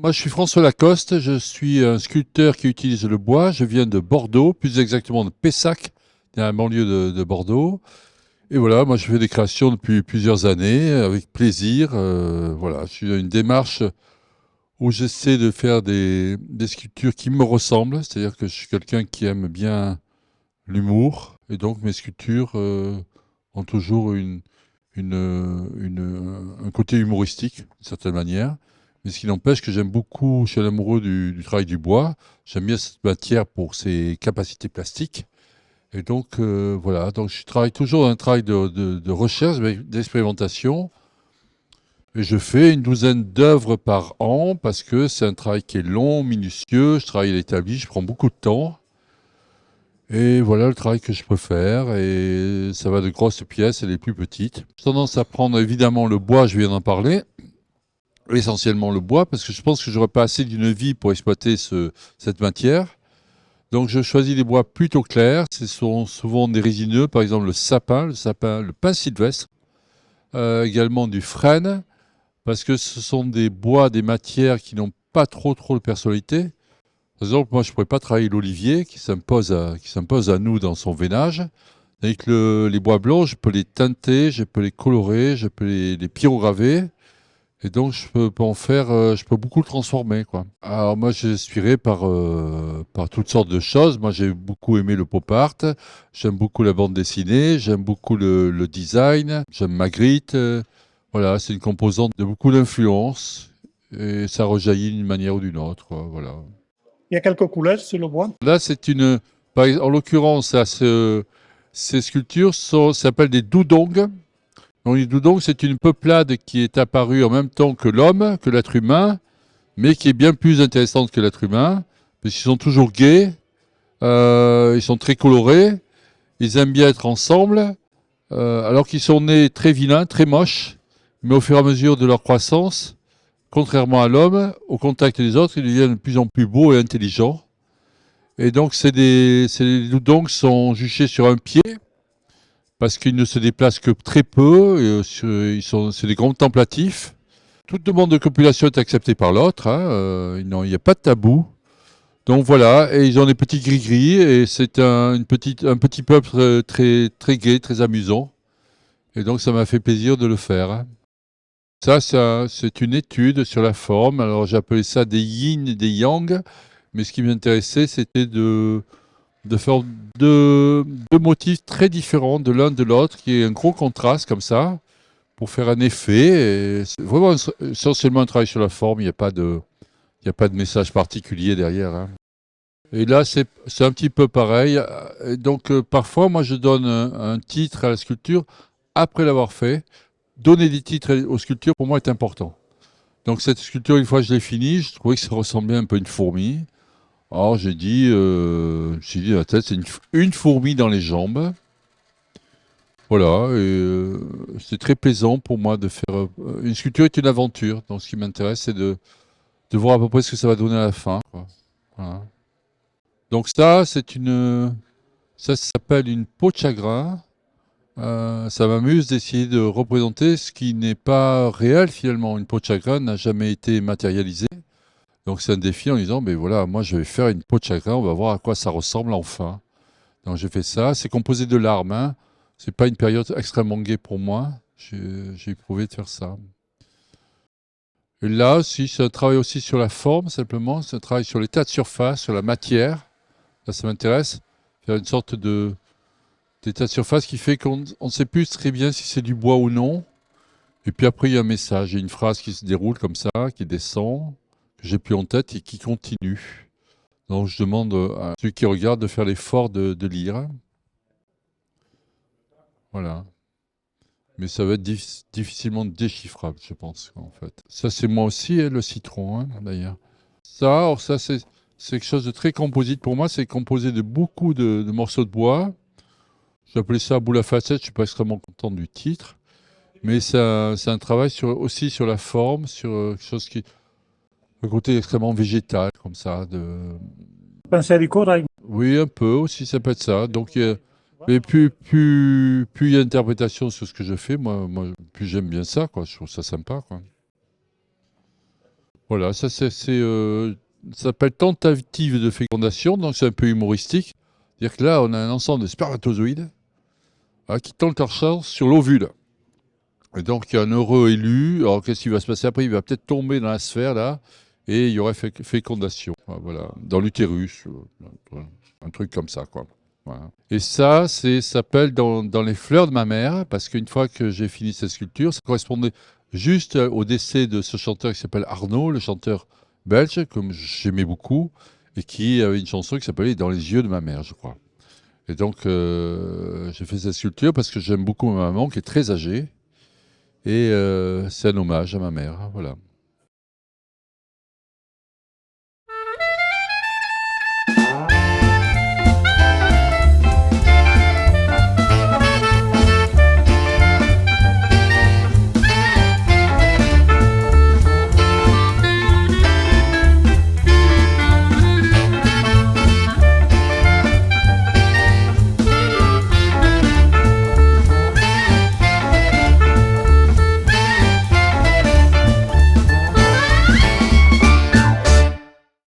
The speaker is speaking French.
Moi, je suis François Lacoste, je suis un sculpteur qui utilise le bois. Je viens de Bordeaux, plus exactement de Pessac, dans la banlieue de Bordeaux. Et voilà, moi, je fais des créations depuis plusieurs années, avec plaisir. Voilà, je suis dans une démarche où j'essaie de faire des sculptures qui me ressemblent. C'est-à-dire que je suis quelqu'un qui aime bien l'humour. Et donc, mes sculptures ont toujours un côté humoristique, d'une certaine manière. Mais ce qui n'empêche que j'aime beaucoup, je suis un amoureux du travail du bois. J'aime bien cette matière pour ses capacités plastiques. Et donc, voilà. Donc, je travaille toujours dans un travail de recherche, d'expérimentation. Et je fais une douzaine d'œuvres par an parce que c'est un travail qui est long, minutieux. Je travaille à l'établi, je prends beaucoup de temps. Et voilà le travail que je peux faire. Et ça va de grosses pièces et les plus petites. J'ai tendance à prendre évidemment le bois, je viens d'en parler. Essentiellement le bois, parce que je pense que j'aurais pas assez d'une vie pour exploiter cette matière. Donc je choisis des bois plutôt clairs. Ce sont souvent des résineux, par exemple le pin sylvestre, également du frêne, parce que ce sont des bois, des matières qui n'ont pas trop de personnalité. Par exemple, moi je pourrais pas travailler l'olivier qui s'impose à nous dans son veinage. Avec les bois blancs, je peux les teinter, je peux les colorer, je peux les pyrograver. Et donc, peux en faire, je peux beaucoup le transformer, quoi. Alors, moi, j'ai inspiré par toutes sortes de choses. Moi, j'ai beaucoup aimé le pop art. J'aime beaucoup la bande dessinée. J'aime beaucoup le design. J'aime Magritte. Voilà, c'est une composante de beaucoup d'influences. Et ça rejaillit d'une manière ou d'une autre, quoi, voilà. Il y a quelques couleurs sur le bois. Là, en l'occurrence, ces sculptures s'appellent des dudong. Donc, les dudong, c'est une peuplade qui est apparue en même temps que l'homme, que l'être humain, mais qui est bien plus intéressante que l'être humain, parce qu'ils sont toujours gays, ils sont très colorés, ils aiment bien être ensemble, alors qu'ils sont nés très vilains, très moches, mais au fur et à mesure de leur croissance, contrairement à l'homme, au contact des autres, ils deviennent de plus en plus beaux et intelligents. Et donc, les dudong sont juchés sur un pied, parce qu'ils ne se déplacent que très peu, c'est des grands contemplatifs. Toute demande de copulation est acceptée par l'autre, hein, il n'y a pas de tabou. Donc voilà, et ils ont des petits gris-gris, et c'est un petit peuple très gai, très amusant. Et donc ça m'a fait plaisir de le faire, hein. C'est une étude sur la forme. Alors j'appelais ça des yin et des yang, mais ce qui m'intéressait, c'était de faire deux motifs très différents de l'un de l'autre, qui est un gros contraste comme ça, pour faire un effet. Et c'est vraiment essentiellement un travail sur la forme, il y a pas de message particulier derrière, hein. Et là, c'est un petit peu pareil. Et donc, parfois, moi, je donne un titre à la sculpture après l'avoir fait. Donner des titres aux sculptures, pour moi, est important. Donc, cette sculpture, une fois que je l'ai finie, je trouvais que ça ressemblait un peu à une fourmi. Alors, j'ai dit dans la tête, c'est une fourmi dans les jambes. Voilà, et c'est très plaisant pour moi de faire. Une sculpture est une aventure. Donc, ce qui m'intéresse, c'est de voir à peu près ce que ça va donner à la fin, quoi. Voilà. Donc ça s'appelle une peau de chagrin. Ça m'amuse d'essayer de représenter ce qui n'est pas réel finalement. Une peau de chagrin n'a jamais été matérialisée. Donc c'est un défi en disant, mais voilà, moi je vais faire une peau de chagrin, on va voir à quoi ça ressemble enfin. Donc j'ai fait ça. C'est composé de larmes, hein. C'est pas une période extrêmement gaie pour moi. J'ai éprouvé de faire ça. Et là aussi, c'est un travail aussi sur la forme simplement. C'est un travail sur l'état de surface, sur la matière. Là, ça m'intéresse. Faire une sorte d'état de surface qui fait qu'on ne sait plus très bien si c'est du bois ou non. Et puis après, il y a un message, il y a une phrase qui se déroule comme ça, qui descend, que j'ai plus en tête et qui continue. Donc je demande à ceux qui regardent de faire l'effort de lire. Voilà. Mais ça va être difficilement déchiffrable, je pense, en fait. Ça, c'est moi aussi, hein, le citron, hein, d'ailleurs. Alors ça, c'est quelque chose de très composite pour moi. C'est composé de beaucoup de morceaux de bois. J'appelais ça boule à facettes, je suis pas extrêmement content du titre. Mais c'est un travail aussi sur la forme, sur quelque chose qui. Un côté extrêmement végétal, comme ça. Penser du corail. Oui, un peu aussi, ça peut être ça. Donc, mais plus il y a d'interprétation sur ce que je fais, moi plus j'aime bien ça, quoi. Je trouve ça sympa, quoi. Voilà, ça s'appelle tentative de fécondation, donc c'est un peu humoristique. C'est-à-dire que là, on a un ensemble de spermatozoïdes qui tentent leur chance sur l'ovule. Et donc, il y a un heureux élu. Alors, qu'est-ce qui va se passer après? Il va peut-être tomber dans la sphère, là, et il y aurait fécondation. Voilà, dans l'utérus, un truc comme ça, quoi. Voilà. Et ça s'appelle dans les fleurs de ma mère, parce qu'une fois que j'ai fini cette sculpture, ça correspondait juste au décès de ce chanteur qui s'appelle Arnaud, le chanteur belge, comme j'aimais beaucoup, et qui avait une chanson qui s'appelait Dans les yeux de ma mère, je crois. Et donc, j'ai fait cette sculpture parce que j'aime beaucoup ma maman, qui est très âgée, et c'est un hommage à ma mère, voilà.